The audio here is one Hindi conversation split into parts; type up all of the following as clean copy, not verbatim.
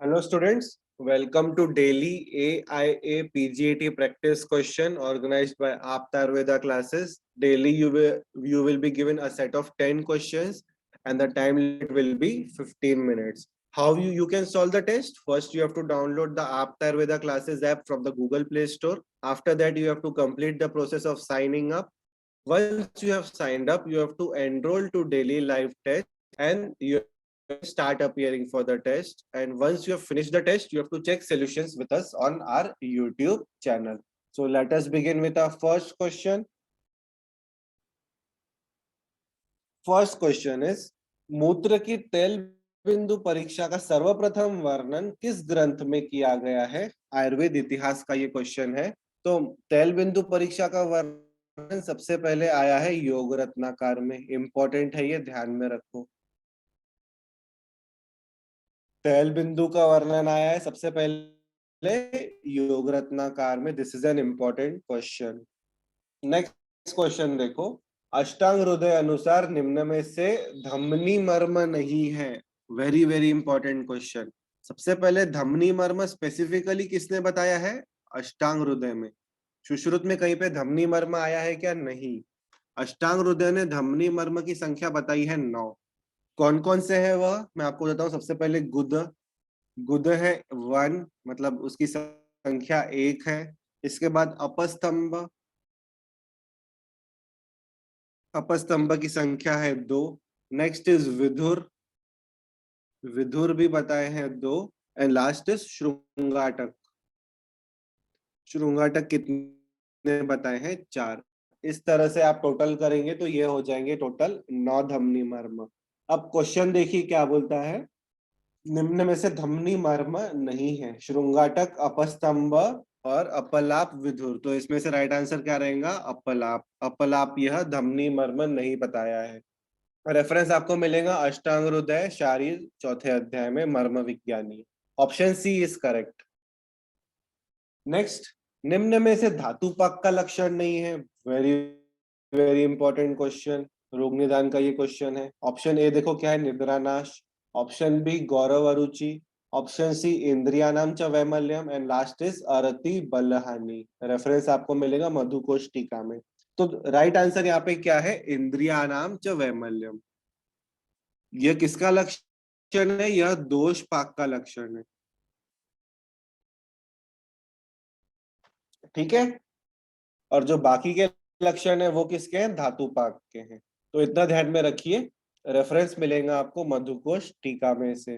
Hello students, welcome to daily AIA PGAT practice question organized by Aptar Veda classes. Daily you will be given a set of 10 questions and the time limit will be 15 minutes. How you can solve the test? First you have to download the Aptar Veda classes app from the Google Play Store. After that you have to complete the process of signing up. Once you have signed up, you have to enroll to daily live test and you start appearing for the test. And once you have finished the test, you have to check solutions with us on our YouTube channel. So let us begin with our first question. First question is, मूत्र की तेल बिंदु परीक्षा का सर्वप्रथम वर्णन किस ग्रंथ में किया गया है? आयुर्वेद इतिहास का ये क्वेश्चन है। तो तेल बिंदु परीक्षा का वर्णन सबसे पहले आया है योग रत्नाकर में। इंपॉर्टेंट है, ये ध्यान में रखो। तेल बिंदु का वर्णन आया है सबसे पहले योग रत्नाकर में। This is an important question. Next question देखो, अष्टांग हृदय अनुसार निम्न में से धमनी मर्म नहीं है। Very very important question. सबसे पहले धमनी मर्म स्पेसिफिकली किसने बताया है? अष्टांग हृदय में। सुश्रुत में कहीं पे धमनी मर्म आया है क्या? नहीं। अष्टांग हृदय ने धमनी मर्म की संख्या बताई है 9। कौन कौन से है वह मैं आपको बताता हूँ। सबसे पहले गुद, गुद है 1, मतलब उसकी संख्या 1 है। इसके बाद अपस्तंभ, अपस्तंभ की संख्या है 2। नेक्स्ट इज विधुर, विधुर भी बताए हैं 2। एंड लास्ट इज श्रृंगाटक, श्रृंगाटक कितने बताए हैं? 4। इस तरह से आप टोटल करेंगे तो ये हो जाएंगे टोटल 9 धमनी मर्म। अब क्वेश्चन देखिए क्या बोलता है। निम्न में से धमनी मर्म नहीं है श्रृंगाटक, अपस्तंभ और अपलाप, विधुर। तो इसमें से राइट आंसर क्या रहेगा? अपलाप। अपलाप यह धमनी मर्म नहीं बताया है। रेफरेंस आपको मिलेगा अष्टांग हृदय शारीर 4थे अध्याय में, मर्म विज्ञानी। Option C is correct. Next, निम्न में से धातुपाक का लक्षण नहीं है। वेरी वेरी इंपॉर्टेंट क्वेश्चन, रोग निदान का ये क्वेश्चन है। ऑप्शन ए देखो क्या है? निद्रानाश। ऑप्शन बी गौरव अरुचि। ऑप्शन सी इंद्रियानाम च वैमल्यम एंड लास्ट इज अरति बलहानि। रेफरेंस आपको मिलेगा मधुकोश टीका में। तो राइट आंसर यहाँ पे क्या है? इंद्रियानाम च वैमल्यम। यह किसका लक्षण है? यह दोष पाक का लक्षण है। ठीक है। और जो बाकी के लक्षण है वो किसके हैं? धातु पाक के हैं। तो इतना ध्यान में रखिए। रेफरेंस मिलेगा आपको मधुकोश टीका में से।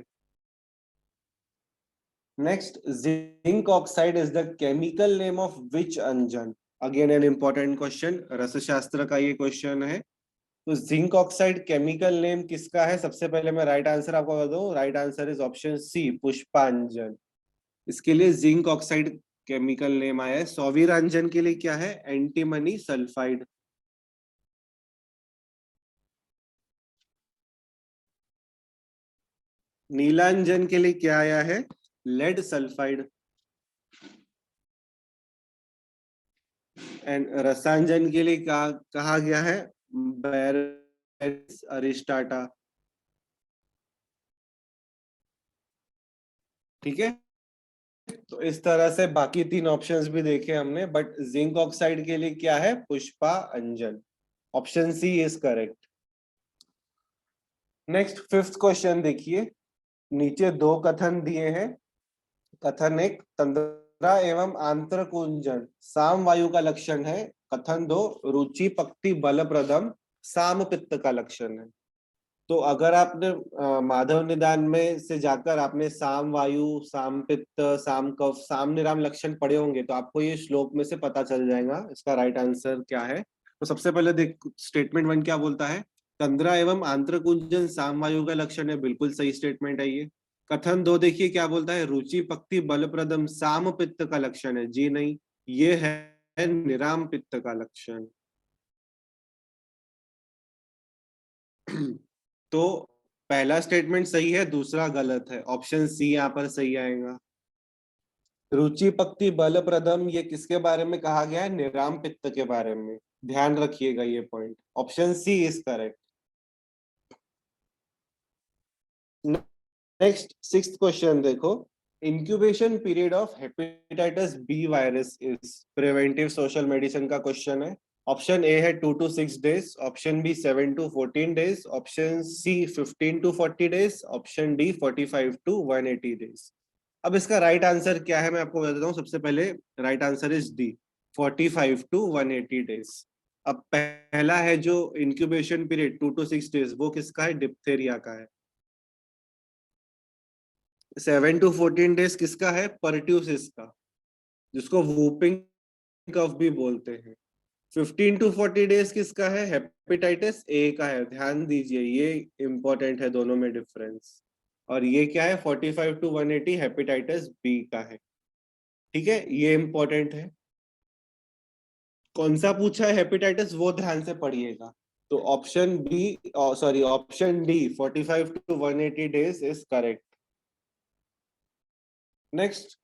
Next, zinc oxide is the chemical name of which अंजन? अगेन एन इंपॉर्टेंट क्वेश्चन, रसशास्त्र का ये क्वेश्चन है। तो जिंक ऑक्साइड केमिकल नेम किसका है? सबसे पहले मैं राइट आंसर आपको बता दूं। Right answer is option C, पुष्पांजन। इसके लिए जिंक ऑक्साइड केमिकल नेम आया है। सौवीरांजन के लिए क्या है? Antimony sulphide. नीलांजन के लिए क्या आया है? Lead sulphide. एंड रसांजन के लिए कहा गया है? बैरिस अरिस्टाटा। ठीक है। तो इस तरह से बाकी 3 ऑप्शंस भी देखे हमने, बट जिंक ऑक्साइड के लिए क्या है? पुष्पा अंजन। Option C is correct. Next, 5th question देखिए। नीचे 2 कथन दिए हैं। कथन 1, तंद्रा एवं आंत्र कुंजन साम वायु का लक्षण है। कथन 2, रुचि पक्ति बलप्रदम साम पित्त का लक्षण है। तो अगर आपने माधव निदान में से जाकर आपने साम वायु, साम पित्त, साम कफ, साम निराम लक्षण पढ़े होंगे तो आपको ये श्लोक में से पता चल जाएगा इसका राइट आंसर क्या है। तो सबसे पहले देख, स्टेटमेंट 1 क्या बोलता है? तंद्रा एवं आंत्र कुंजन साम वायु का लक्षण है। बिल्कुल सही स्टेटमेंट है ये। कथन 2 देखिए क्या बोलता है? रुचि पक्ति बलप्रदम साम पित्त का लक्षण है। जी नहीं, ये है निराम पित्त का लक्षण। तो पहला स्टेटमेंट सही है, दूसरा गलत है। ऑप्शन सी यहाँ पर सही आएगा। रुचि पक्ति बलप्रदम ये किसके बारे में कहा गया है? निराम पित्त के बारे में। ध्यान रखिएगा ये point. Option C is correct. Next, 6th question देखो। Incubation period of hepatitis B virus is preventive social medicine का क्वेश्चन है। ऑप्शन ए है 2 to 6 days, option B 7 to 14 days, option C 15 to 40 days, option D 45 to 180 days। अब इसका राइट आंसर क्या है मैं आपको बता देता हूँ। सबसे पहले right answer is D, 45 to 180 days। अब पहला है जो इंक्यूबेशन पीरियड 2 to 6 days, वो किसका है? डिप्थेरिया का है। 7 to 14 days किसका है? परट्यूसिस का, जिसको वूपिंग कफ भी बोलते हैं। 15 to 40 days किसका है? हेपेटाइटिस ए का है। ध्यान दीजिए, ये इंपॉर्टेंट है, दोनों में डिफरेंस। और ये क्या है? 45 to 180 हेपेटाइटिस बी का है। ठीक है, ये इंपॉर्टेंट है। कौन सा पूछा है हेपेटाइटिस, वो ध्यान से पढ़िएगा। तो option B, sorry option D 45 to 180 days is correct. Next,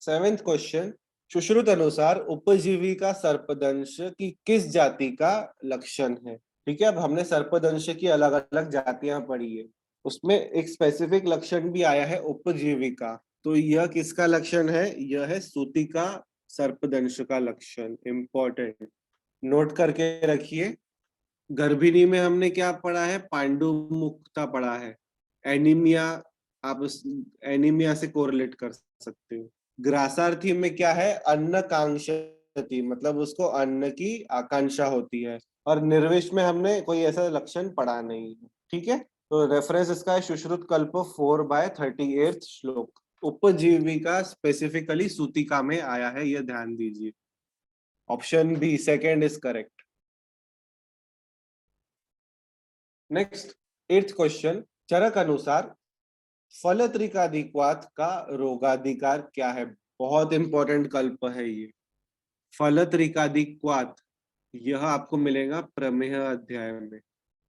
7th question. Sushruta अनुसार उपजीविका सर्पदंश की किस जाति का लक्षण है? ठीक है, अब हमने सर्पदंश की अलग अलग जातियां पढ़ी है, उसमें एक स्पेसिफिक लक्षण भी आया है उपजीविका। तो यह किसका लक्षण है? यह है सूतिका सर्पदंश का लक्षण। इंपॉर्टेंट, नोट करके रखिए। गर्भिणी में हमने क्या पढ़ा है? पांडु मुक्ता पढ़ा है। एनीमिया, आप उस एनीमिया से कोरिलेट कर सकते हो। ग्रासार्थी में क्या है? अन्न कांक्षति, मतलब उसको अन्न की आकांक्षा होती है। और निर्विष में हमने कोई ऐसा लक्षण पढ़ा नहीं है। ठीक है, तो रेफरेंस इसका है सुश्रुत कल्प 4/38 श्लोक। उपजीविका स्पेसिफिकली सूतिका में आया है, यह ध्यान दीजिए। Option B second is correct. Next, 8th question. Charak अनुसार फलत्रिकादिक्वात का रोगाधिकार क्या है? बहुत इंपॉर्टेंट कल्प है ये, फलत्रिकादिक्वात। यह आपको मिलेगा प्रमेय अध्याय में।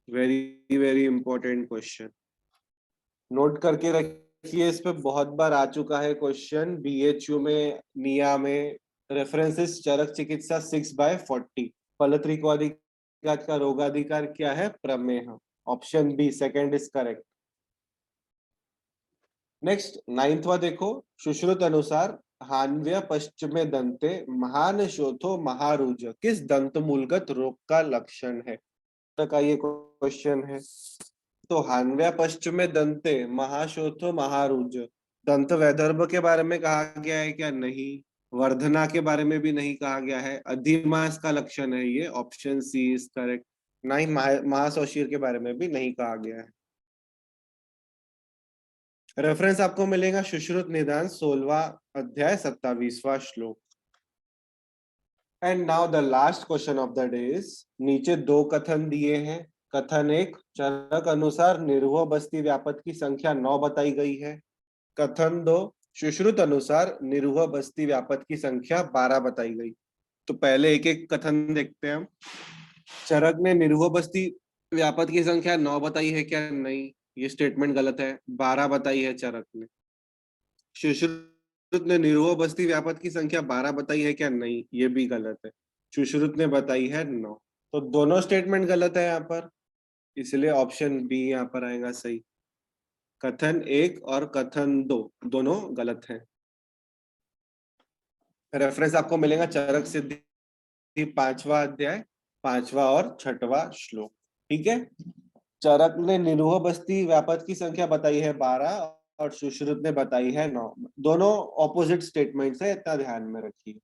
Very very important question, note करके रखिए। इस पे बहुत बार आ चुका है क्वेश्चन, बीएचयू में, निया में। रेफरेंसेस चरक चिकित्सा 6/40। फलत्रिकादिक्वात का रोगाधिकार क्या है? प्रमेय। Option B second is correct. Next, 9वां देखो। सुश्रुत अनुसार हान्व्य पश्चिमे दंते महान शोथो महारुज किस दंत मूलगत रोग का लक्षण है? तक ये क्वेश्चन है। तो हान्व्य पश्चिमे दंते महाशोथो महारुज, दंत वैदर्भ के बारे में कहा गया है क्या? नहीं। वर्धना के बारे में भी नहीं कहा गया है। अधिमास का लक्षण है ये, ऑप्शन सी इज करेक्ट। ना ही महाशोषिर के बारे में भी नहीं कहा गया है। रेफरेंस आपको मिलेगा सुश्रुत निदान 16वां अध्याय 27वां श्लोक। And now the last question of the day is, नीचे दो कथन दिए हैं। कथन एक, चरक अनुसार निरहुआ बस्ती व्यापक की संख्या 9 बताई गई है। कथन दो, सुश्रुत अनुसार निरहुआ बस्ती व्यापक की संख्या 12 बताई गई। तो पहले एक एक कथन देखते हैं हम। चरक ने निरहुआ बस्ती व्यापक की संख्या 9 बताई है क्या? नहीं, ये स्टेटमेंट गलत है। 12 बताई है चरक ने। सुश्रुत ने निरहुआ बस्ती व्यापक की संख्या 12 बताई है क्या? नहीं, ये भी गलत है। सुश्रुत ने बताई है 9। तो दोनों स्टेटमेंट गलत है यहाँ पर, इसलिए ऑप्शन बी यहाँ पर आएगा सही। कथन एक और कथन दो दोनों गलत हैं। रेफरेंस आपको मिलेगा चरक सिद्धि 5वां अध्याय 5वां और 6वां श्लोक। ठीक है, चरक ने निरहुआ बस्ती व्यापक की संख्या बताई है 12 और सुश्रुत ने बताई है 9। दोनों ऑपोजिट स्टेटमेंट्स है, इतना ध्यान में रखिए।